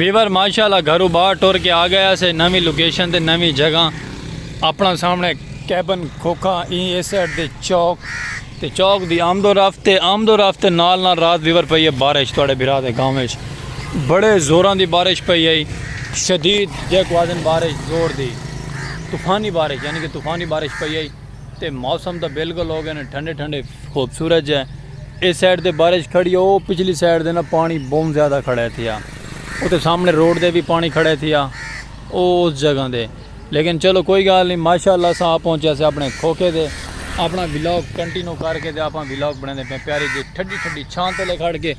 Weaver माशाल्लाह घरों बाहर टुर के आ गया से नवी लोकेशन ते नवी जगह अपना सामने कैबन खोखा इस साइड दे चौक ते चौक दी आमदो रफ्त नाल रात वीवर पई है बारिश थोड़े बिरा दे गाँव में बड़े जोरां दी बारिश पई है शदीद जैकवादन बारिश जोर दी तूफानी बारिश यानी कि तूफानी बारिश पई है ते मौसम तो बिल्कुल हो गए ठंडे ठंडे खूबसूरत है। इस साइड ते बारिश खड़ी हो पिछली साइड दे ना पानी बहुत ज़्यादा खड़ा थिया उते सामने रोड दे भी पानी खड़े थिया उस जगह दे लेकिन चलो कोई गल नहीं माशाअल्लाह सा पहुँचे से अपने खोखे दे अपना विलॉग कंटिन्यू करके आप विलॉग बनाते पे प्यारी जी ठंडी ठंडी छां तले खड़ के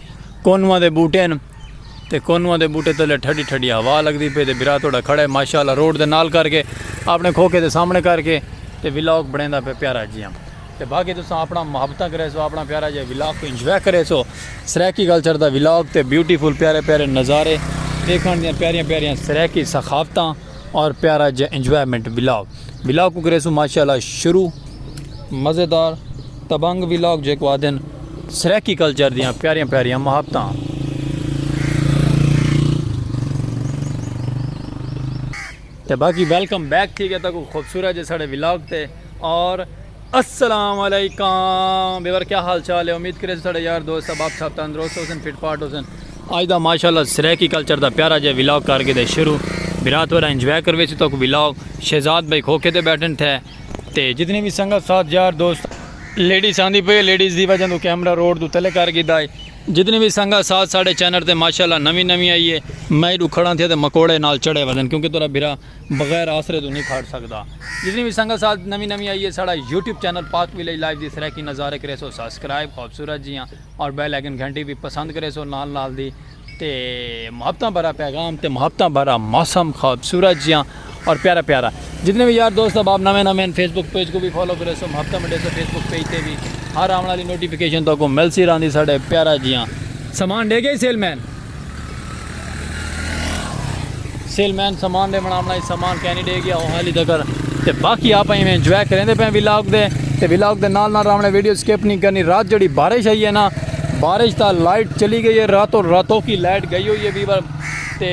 कोनुआ दे बूटे न ते कोनुआ दे बूटे तले ठंडी ठंडी हवा लगती पे ते बिरा थोड़ा खड़ा है माशाअल्लाह रोड दे नाल करके अपने खोखे दे सामने करके ते विलॉग बनाता पे प्यारा जी हम ते बाकी तुम अपना मुहब्बत करे सो अपना प्यारा जो विलॉग को इंजॉय करे सो सराकी कल्चर का विलॉग ते ब्यूटीफुल प्यारे प्यारे नज़ारे देखने दियाँ प्यारियां प्यारियां सराकी सखावत और प्यारा जो इंजॉयमेंट विलॉग को करे सो माशाअल्लाह शुरू मज़ेदार तबंग विलॉग जो आदन सराकी कल्चर दियाँ प्यारियां प्यारियां मुहब्बत ते बाकी वेलकम बैक ठीक है तक खूबसूरत है साढ़े विलॉग ते और अस्सलाम वालेकुम बेवर क्या हाल चाल है उम्मीद करे साढ़े यार दोस्त अब आप सब तंदुरुस्त होसन फिट फाट होसन आज दा माशाल्लाह सराकी कल्चर दा प्यारा जो विलॉग करके दे शुरू बिरात वाला इंजॉय करवे तो विलॉग शहजाद भाई खोखे ते बैठन थे ते जितने भी संगत साथ यार दोस्त लेडीज़ आंदी पे लेडीज़ की वजह तो कैमरा रोड तो तले कर गिदा है जितनी भी संगत साथ साढ़े चैनल ते माशाल्लाह नवी नवी आई है मैं रुखड़ा थे तो मकोड़े नाल चढ़े वजन क्योंकि तेरा बिरा बगैर आसरे तो नहीं खड़ सकता जितनी भी संगत साथ नवी नवी आई है साढ़ा यूट्यूब चैनल पाक विलेज लाइव की सराकी नज़ारे करे सो सब्सक्राइब खूबसूरत जी हाँ और बैल आइकन घंटी भी पसंद करे सो नाल नाल दी ते मुहब्बत भरा पैगाम ते मुहब्बत भरा मौसम खूबसूरत जी हाँ और प्यारा प्यारा जितने भी यार दोस्त अब आप नवे नवे फेसबुक पेज को भी फॉलो करे सो मुहब्बत मंडे से फेसबुक पेज पे भी हर आने वाली नोटिफिकेशन तो को मिल सी रही साढ़े प्यारा जी हाँ सामान दे गए सेलमैन सामान दे बना सामान क्या नहीं दे गया वो हाली तक ते बाकी आप में इंजॉय करेंगे पे विलॉग दे ते विलॉग दे नाल हमने वीडियो स्किप नहीं करनी रात जड़ी बारिश आई है ना बारिश का लाइट चली गई है रातों की लाइट गई हुई है बीबर ते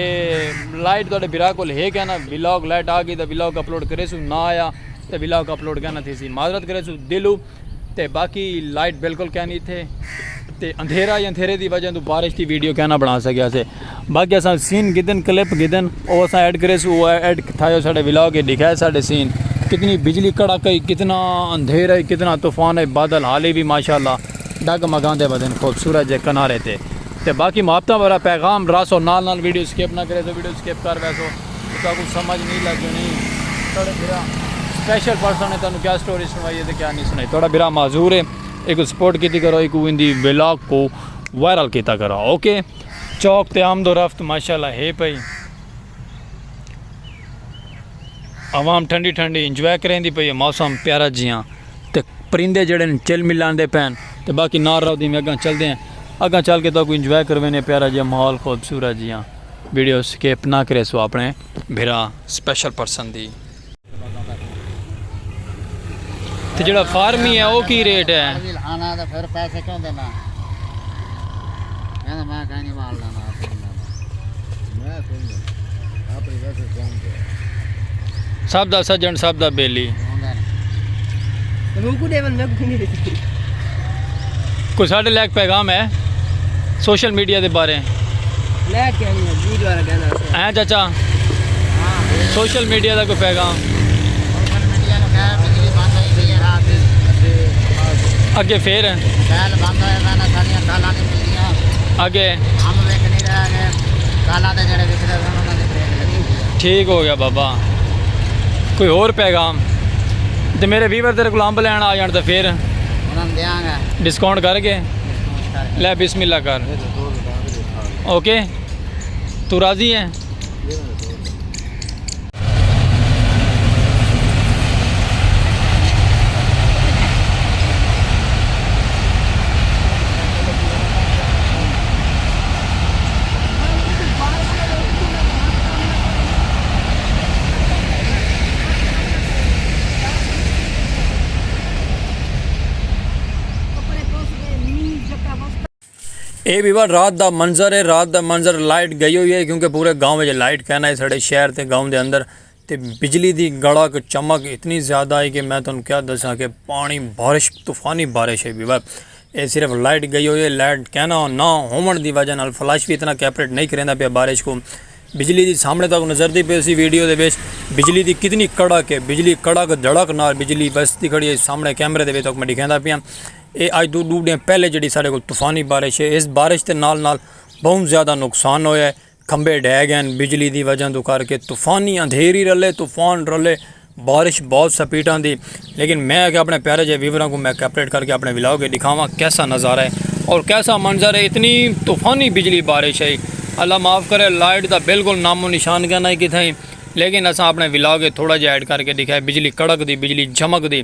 लाइट थोड़े बिरा को है क्या ना विलॉग लाइट आ गई तो विलॉग अपलोड करे सू ना आया तो विलॉग अपलोड करना थी सी माजरत करे सू दिलू ते बाकी लाइट बिल्कुल क्या नहीं थे ते अंधेरा या अंधेरे की वजह तो बारिश की वीडियो क्या ना बना सकिया से बाकी असा सीन गिदन क्लिप गिदन वो असा ऐड करे सू ऐड था साढ़े विलॉग के दिखाए साढ़े सीन कितनी बिजली कड़ाकई कितना अंधेरा है कितना तूफान है बादल हाले भी माशाल्लाह डग मगांदे बदन खूबसूरत जे किनारे थे ते बाकी मुहब्बत भरा पैगाम रासो नाल नाल वीडियो स्किप ना करे तो वीडियो स्किप कर वैसो तो कुछ समझ नहीं लगे नहीं थोड़ा बिरा स्पेशल पर्सन है तुम क्या स्टोरी सुनाई है तो क्या नहीं सुनाई थोड़ा बिरा माजूर है एक सपोर्ट की करो एक इंदी विलॉग को वायरल किया करो ओके चौक ते आमदो रफ्त माशाल्लाह है पई आवाम ठंडी ठंडी इंजॉय करेंदी पई मौसम प्यारा जी हाँ ते परिंदे जड़े चिल मिलाते पैन तो बाकी नार राउदी में अगर चलते हैं अगर चल के तो कोई इंजॉय करवे प्यारा जी माहौल खूबसूरत जी हाँ वीडियो स्किप ना करे सो अपने भेरा स्पेशल पर्सन दी तो जो फार्मी है वो की रेट है आना तो फिर पैसे क्यों देना मैं कहीं नहीं मार लेना सब दा सज्जन सब दा बेली कोई साढ़े लैक पैगाम है सोशल मीडिया के बारे हैं चाचा सोशल मीडिया का कोई पैगाम अगे फिर अगे ठीक हो गया बाबा कोई और पैगाम तो मेरे वीवर तेरे को अंब लैन आ जान तो फिर डिस्काउंट करके ले बिस्मिल्लाह कर ओके तू राज़ी है ਇਹ ਵੀ ਵਾ ਰਾਤ ਦਾ ਮੰਜ਼ਰ ਹੈ। ਰਾਤ ਦਾ ਮੰਜ਼ਰ ਲਾਈਟ ਗਈ ਹੋਈ ਹੈ क्योंकि पूरे गांव में लाइट कहना है साढ़े शहर ते गांव के अंदर ते बिजली दी गड़क चमक इतनी ज़्यादा है कि मैं तुहानू क्या दसा कि पानी बारिश तूफानी बारिश है भी वा ये सिर्फ लाइट गई हुई है। लाइट कहना ना होवन की वजह नाल फ्लैश भी इतना कैपरेट नहीं करेंदा पिया बारिश को। बिजली की सामने तक नज़रती पे सी वीडियो दे विच बिजली की कितनी कड़क है। बिजली कड़क धड़क नाल बिजली बसती खड़ी है सामने कैमरे दे विच तक मैं दिखांदा पिया। ये अज दो दिन पहले जी साढ़े को तूफानी बारिश है। इस बारिश के नाल बहुत ज़्यादा नुकसान होया है। खंबे ढह गए बिजली की वजह तो करके तूफानी अंधेरी रले तूफान रले बारिश बहुत स्पीडां दी। लेकिन मैं कि अपने प्यारे जे व्यूवरों को मैं कैपरेट करके अपने व्लॉग के दिखावा कैसा नज़ारा है और कैसा मंजर है। इतनी तूफानी बिजली बारिश है अल्लाह माफ़ करे। लाइट का बिल्कुल नामो निशान कहना कि थी लेकिन असा अपने व्लॉग थोड़ा जिहा ऐड करके दिखाया। बिजली कड़क दी बिजली चमक दी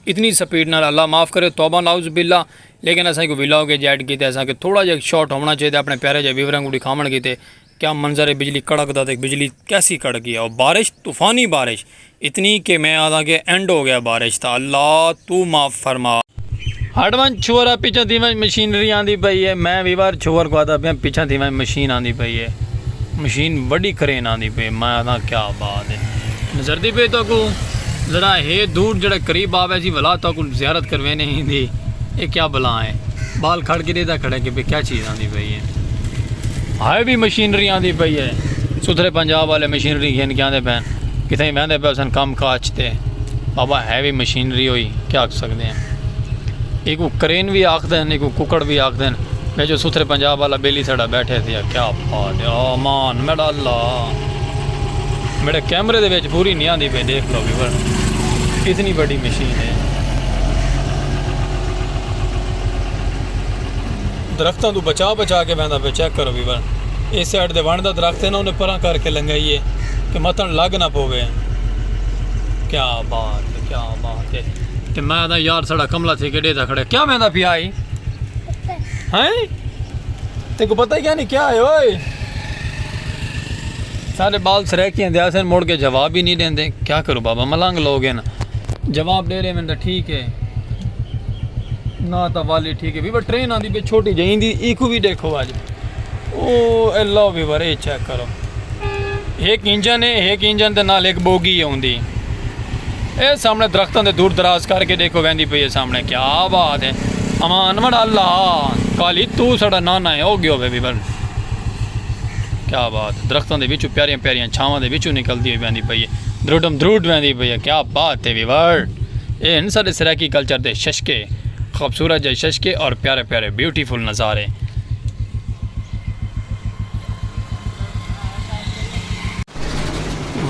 इतनी स्पीड नाल अल्लाह माफ़ करे तौबा नाउज़ बिल्ला। लेकिन असा को व्लॉग ऐड किया असा थोड़ा जिहा शॉर्ट होना चाहिए अपने प्यारे जे व्यूवरों को दिखावन किते क्या मंजर है बिजली कड़क दा ते बिजली कैसी कड़की है। और बारिश तूफानी बारिश इतनी कि मैं आदा कि एंड हो गया बारिश था। अल्लाह तू माफ़ फरमा। हडवन छोरा पीछा थी मशीनरी आँदी पई है। मैं भी बार छोर को आता पे पीछा थी मशीन आँदी पई है। मशीन वड्डी क्रेन आँदी पई। मैं आदा क्या बात है नजरती पे तो को जरा है दूर जरा करीब आवे सी भला तो को ज़ियारत करवे नहीं दी। ये क्या भला है बाल खड़ के देता खड़े कि क्या चीज़ आँदी पई है। हाय भी मशीनरी आँदी पई है। सुथरे पंजाब वाले मशीनरी खेन के आते पैन कितने बहते पे सन कम काचते बाबा है भी मशीनरी हुई क्या आख सकते हैं। एक को क्रेन भी आखते हैं एक को कुकड़ भी आखते हैं। मैं जो सुथरे पंजाब वाला बेली साड़ा बैठे थे क्या बात है। ओ मान मेरा अल्लाह मेरे कैमरे दे विच पूरी नहीं आती पे देख लो व्यूअर इतनी बड़ी मशीन है। दरख्तों तो बचा बचा के बहता पे चेक करो व्यूअर। इस साइड दे वन दा दरख्त है ना उन्हें परा करके लंघाई है कि मतन लग ना पवे। क्या बात है ते मैं दा यार साड़ा कमला थे केड़े दा खड़े क्या मैं दा पिया आई हैं ते को पता ही क्या नहीं क्या है ओए। सारे बाल सरेकियां दे आसन मोड़ के जवाब ही नहीं देंदे क्या करूं बाबा मलंग लोग हैं ना जवाब दे रहे मैंने तो ठीक है ना तो वाली ठीक है भी ट्रेन आती पे छोटी जही दी इको भी देखो आज ओ लो भी बरे चेक करो। एक इंजन है एक इंजन के नाल एक बोगी आँदी ये सामने दरख्तों के दूर दराज करके देखो वहदी पई है सामने क्या बात है। अमान मड़ा अल्लाह काली तू साड़ा नाना है हो गयो भी बन क्या बात। दरख्तों के विचों प्यारियां प्यारियां छावां दे विचों निकलती हुई वहदी पई है द्रुडम द्रुड वहदी पई है क्या बात है विवर। ये इन सारे सराकी कल्चर के शशके खूबसूरत जय शशके और प्यारे प्यारे ब्यूटीफुल नज़ारे।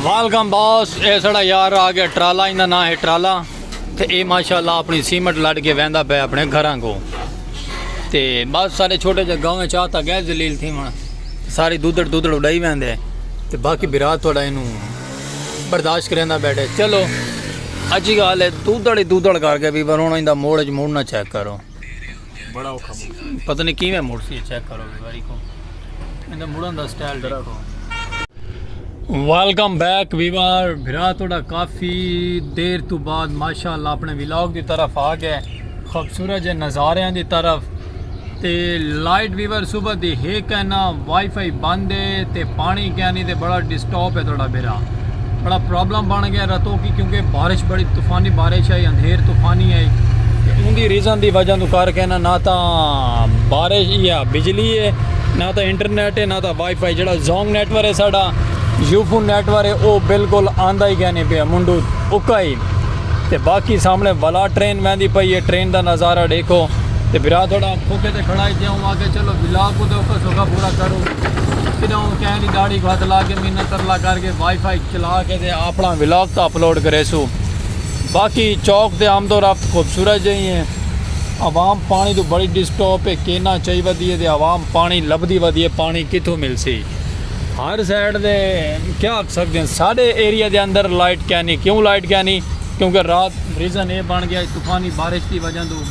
वेलकम बॉस ये साड़ा यार आ गया ट्राला इनका ना है ट्राला तो ये माशाल्लाह अपनी सीमेंट लड़ के वहदा पे अपने घर को तो बस सारे छोटे जे गाँव में चाहता गैस जलील थी मन सारी दूधड़ दूधड़ उड़ाई वहदे तो बाकी बिरात थोड़ा इनू बर्दाश्त करेंदा बैठे। चलो अच्छी गल है दूधड़ ही दूधड़ करके भी पर हूँ इंदा मोड़ च मुड़ना चेक करो बड़ा औखा पता नहीं किवें मुड़ सी चेक करो बारी को इंदा मुड़न दा स्टाइल देखो। वेलकम बैक वीवर भरा थोड़ा काफ़ी देर तो बाद माशाल्लाह अपने व्लॉग की तरफ आ गए खूबसूरत जे नज़ारियां की तरफ ते लाइट वीवर सुबह दी है कहना वाईफाई बंद है ते पानी क्या नहीं ते बड़ा डिस्टर्ब है थोड़ा बेरा बड़ा प्रॉब्लम बन गया रातों की क्योंकि बारिश बड़ी तूफानी बारिश आई अंधेर तूफानी आई उनकी रीज़न की वजह तो करके ना तो बारिश या बिजली है ना तो इंटरनेट है ना तो वाईफाई जो जोंग नेटवर्क है साड़ा यूफो नेटवर्क है वो बिल्कुल आंदा ही कहने पे मुंडू उका ही ते बाकी सामने वाला ट्रेन वहदी पई है ट्रेन का नज़ारा देखो तो बिरा थोड़ा फूके ते खड़ा ही जाऊँ आके चलो व्लॉग को तो औखा सौखा पूरा करो फिर कह नहीं गाड़ी को हाथ ला के मिन्नत तरला करके वाईफाई चला के ते अपना व्लॉग तो अपलोड करे सो। बाकी चौक ते आमदो रफ्त खूबसूरत जही है आवाम पानी तो बड़ी डिस्टर्ब है कहना चाहिए वधी है आवाम पानी लभदी वधी है पानी कितों मिल सी हर साइड दे क्या आख सकते हैं साढ़े एरिया के अंदर लाइट क्या नहीं क्यों लाइट क्या नहीं क्योंकि रात रीज़न ये बन गया तूफानी बारिश की वजह तो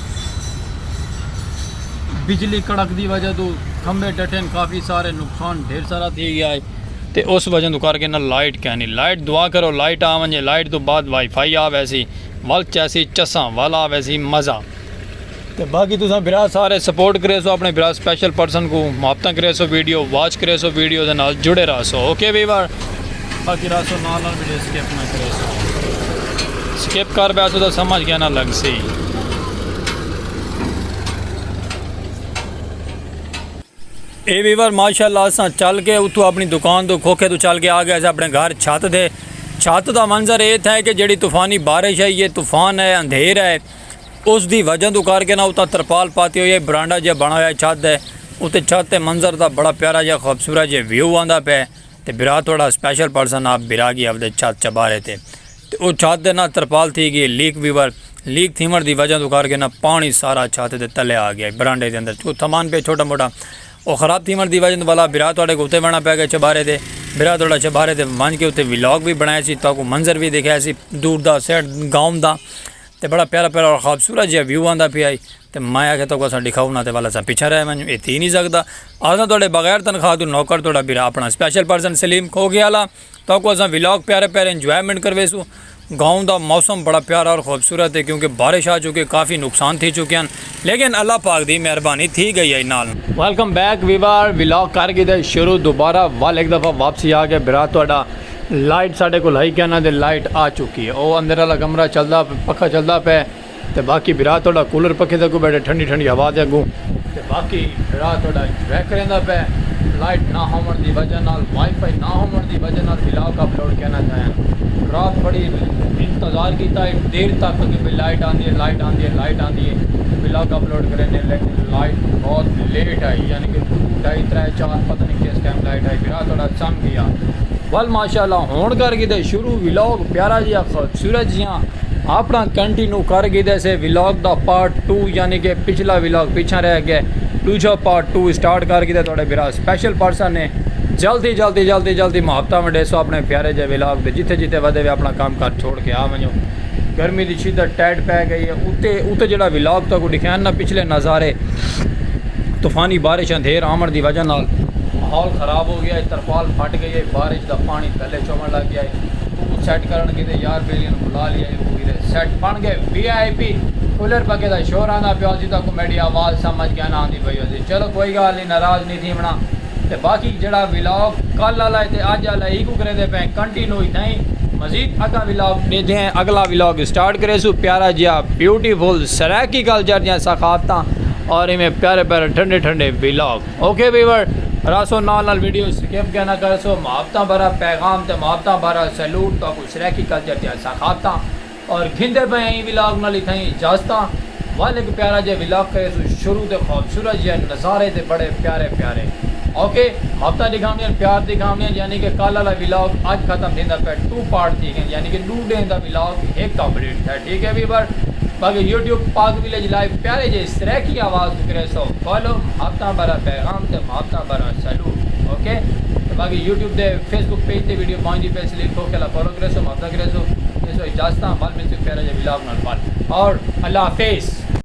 बिजली कड़क की वजह तो खंबे डटन काफ़ी सारे नुकसान ढेर सारा दे गया है तो उस वजह तो करके ना लाइट क्या नहीं लाइट दुआ करो लाइट आ वजे लाइट तो बाद वाईफाई आ वैसी वल चैसी चसा वाल आ वैसी मज़ा ਤੇ ਬਾਕੀ ਤੁਸੀਂ ਵੀਰਾ ਸਾਰੇ ਸਪੋਰਟ ਕਰੇ ਸੋ ਆਪਣੇ ਵੀਰਾ ਸਪੈਸ਼ਲ ਪਰਸਨ को ਮੁਹੱਬਤਾਂ ਕਰੇ ਸੋ ਵੀਡੀਓ ਵਾਚ ਕਰੇ ਸੋ ਵੀਡੀਓ ਦੇ ਨਾਲ ਜੁੜੇ ਰਹੋ ਸੋ ਓਕੇ ਵੀਵਰ ਬਾਕੀ ਰਾਸੋ ਨਾਲ ਨਾਲ ਵੀਡੀਓ ਸਕਿਪ ਨਾ ਕਰੇ ਸੋ ਸਕਿਪ ਕਰ ਬੈਸੋ ਤਾਂ ਸਮਝ ਗਿਆ ਨਾ ਲੱਗ ਸਹੀ ਇਹ ਵੀਵਰ ਮਾਸ਼ਾਅੱਲਾ ਅਸਾਂ ਚੱਲ ਕੇ ਉੱਥੋਂ ਆਪਣੀ ਦੁਕਾਨ ਤੋਂ ਖੋਖੇ ਤੋਂ ਚੱਲ ਕੇ ਆ ਗਏ ਆਪਣੇ ਘਰ ਛੱਤ ਦੇ ਛੱਤ ਦਾ ਮੰਜ਼ਰ ਇਹ था कि ਜਿਹੜੀ ਤੂਫਾਨੀ ਬਾਰਿਸ਼ है ये तूफान है अंधेर है ਉਸ ਦੀ ਵਜ੍ਹਾ ਤੋਂ ਕਰਕੇ ਨਾ ਉਤਾ ਤਰਪਾਲ ਪਾਤੀ ਹੋਈ ਹੈ ਬਰਾਂਡਾ ਜਿਹਾ ਬਣਾ ਹੋਇਆ ਛੱਤ ਹੈ ਉੱਤੇ ਛੱਤ ਤੇ ਮੰਜ਼ਰ ਦਾ ਬੜਾ ਪਿਆਰਾ ਜਿਹਾ ਖੂਬਸੂਰਤ ਜਿਹਾ ਵਿਊ ਆਂਦਾ ਪਿਆ ਤੇ ਬਿਰਾ ਥੋੜਾ ਸਪੈਸ਼ਲ ਪਰਸਨ ਆਪ ਬਿਰਾ ਗਈ ਆਪਦੇ ਛੱਤ ਚਬਾਰੇ ਤੇ ਉਹ ਛੱਤ ਦੇ ਨਾਲ ਤਰਪਾਲ ਥੀ ਗਈ ਲੀਕ ਵੀਵਰ ਲੀਕ ਥੀਮਰ ਦੀ ਵਜ੍ਹਾ ਤੋਂ ਕਰਕੇ ਨਾ ਪਾਣੀ ਸਾਰਾ ਛੱਤ ਦੇ ਤਲੇ ਆ ਗਿਆ ਬਰਾਂਡੇ ਦੇ ਅੰਦਰ ਉਹ ਥਮਾਨ पे छोटा मोटा ਉਹ ਖਰਾਬ ਥੀਮਰ ਦੀ ਵਜ੍ਹਾ ਤੋਂ ਵਾਲਾ ਬਿਰਾ ਤੁਹਾਡੇ ਉੱਤੇ ਬਣਾ ਪਿਆ ਗਿਆ ਚਬਾਰੇ ਦੇ ਬਿਰਾ ਥੋੜਾ ਚਬਾਰੇ ਤੇ ਮੰਨ ਕੇ ਉੱਤੇ ਵਲੌਗ ਵੀ ਬਣਾਇਆ ਸੀ ਤਾਂ ਕੋ ਮੰਜ਼ਰ ਵੀ ਦਿਖਾਇਆ ਸੀ ਦੂਰ ਦਾ ਸੈਟ ਗਾਉਂ ਦਾ ਤੇ ਬੜਾ ਪਿਆਰਾ ਪਿਆਰਾ ਔਰ ਖੂਬਸੂਰਤ ਜਿਹਾ ਵਿਊ ਆਂਦਾ ਪਿਆ ਤੇ ਮੈਂ ਆਖਿਆ ਤਾਂ ਅਸਾਂ ਦਿਖਾਉ ਨਾ ਤੇ ਵਾਲਾ ਸਾ ਪਿੱਛੇ ਰਹਿ ਮੈਨੂੰ ਇਹ ਥੀ ਨਹੀਂ ਸਕਦਾ ਆਸਾਂ ਤੁਹਾਡੇ ਬਗੈਰ ਤਨਖਾਹ ਤੋਂ ਨੌਕਰ ਤੁਹਾਡਾ ਵੀਰਾ ਆਪਣਾ ਸਪੈਸ਼ਲ ਪਰਸਨ ਸਲੀਮ ਖੋ ਗਿਆ ਵਾਲਾ ਤਾਂ ਕੋ ਅਸਾਂ ਵਲੌਗ ਪਿਆਰੇ ਪਿਆਰੇ ਇੰਜੋਇਮੈਂਟ करवे सो गाँव का मौसम बड़ा प्यारा और खूबसूरत है क्योंकि बारिश आ चुकी काफ़ी नुकसान थी चुके हैं लेकिन अल्लाह पाक दी मेहरबानी थी गई है नाल वेलकम बैक वीवार व्लॉग कर गए शुरू दोबारा वाल एक दफ़ा वापसी आ गया बिरा थोड़ा लाइट साढ़े को लाई कहना दे लाइट आ चुकी है वो अंदर वाला कमरा चलता पखा चलता पे तो बाकी बिरा थोड़ा कूलर पखे तक बैठे ठंडी ठंडी हवा दे अगू तो बाकी बिरा थोड़ा इंजॉय करेंदा पे लाइट ना होने की वजह नाल वाईफाई ना होने की वजह नाल व्लॉग अपलोड करना चाहें रात बड़ी इंतज़ार किया देर तक कि लाइट आती है लाइट आती है लाइट आती है व्लॉग अपलोड करेंगे लेकिन लाइट बहुत लेट आई यानी कि 2, 2.5, 3, 4 पता नहीं किस टाइम लाइट आई फिर थोड़ा चम गया वल माशाल्लाह होने कर गए शुरू व्लॉग प्यारा जिहा खूबसूरत जिहा अपना कंटिन्यू कर गए से व्लॉग का पार्ट 2 यानी कि पिछला व्लॉग पीछा रह गया दूजा पार्ट 2 स्टार्ट कर गए थोड़े मेरा स्पेशल पर्सन ने जल्दी मुहब्बत वंडे सो अपने प्यारे जे व्लॉग दे जिथे जिथे वधे वे अपना काम कर छोड़ के आ वञो गर्मी की शिद्दत टैट पै गई है उत्ते जो व्लॉग तक दिखाया ना पिछले नज़ारे तूफानी बारिश अंधेर आमन की वजह नाल माहौल ख़राब हो गया है तरपाल फट गई है बारिश का पानी थले चुमन लग गया है तू सैट करन गए यार बेलियन बुला लिया सैट बन गए VIP कूलर पके का शोर आना पिया अभी तक मेरी आवाज़ समझ के ना आती पई होती चलो कोई गल नहीं नाराज़ नहीं थी बना ते बाकी जड़ा व्लॉग कल वाला है अज वाला ही को करे पे कंटिन्यू इतना ही मजीद अगला व्लॉग देते हैं अगला व्लॉग स्टार्ट करे सो प्यारा जिहा ब्यूटीफुल सराकी कल्चर जिहा सखावत और इमें प्यारे प्यारे ठंडे ठंडे व्लॉग ओके वीवर रासो नाल वीडियो स्किप क्या ना कर सो मुहब्बत भरा पैगाम ते मुहब्बत भरा सैल्यूट तो कुछ सराकी कल्चर जिहा सखावत और घिंदे पे व्लॉग नाल इतना ही इजाजत वाल एक प्यारा जिहा व्लॉग करे सो शुरू तो खूबसूरत जिहा नज़ारे ते बड़े प्यारे प्यारे ओके हफ्ता दिखाने प्यार दिखाने यानी कि कल वाला व्लॉग आज खत्म देना पे 2 पार्ट थी गए यानी कि 2 डे का व्लॉग एक कंप्लीट है ठीक है वीवर बाकी यूट्यूब पाक विलेज लाइव प्यारे जे इस तरह की आवाज़ करे सो फॉलो हफ्ता भरा पैगाम ते हफ्ता भरा सैल्यूट ओके तो बाकी यूट्यूब दे फेसबुक पेज ते वीडियो पहुंची पे इसलिए को के फॉलो करे सो हफ्ता करे सो इजाजत वाल में से प्यारे जे व्लॉग नाल और अल्लाह हाफिज़।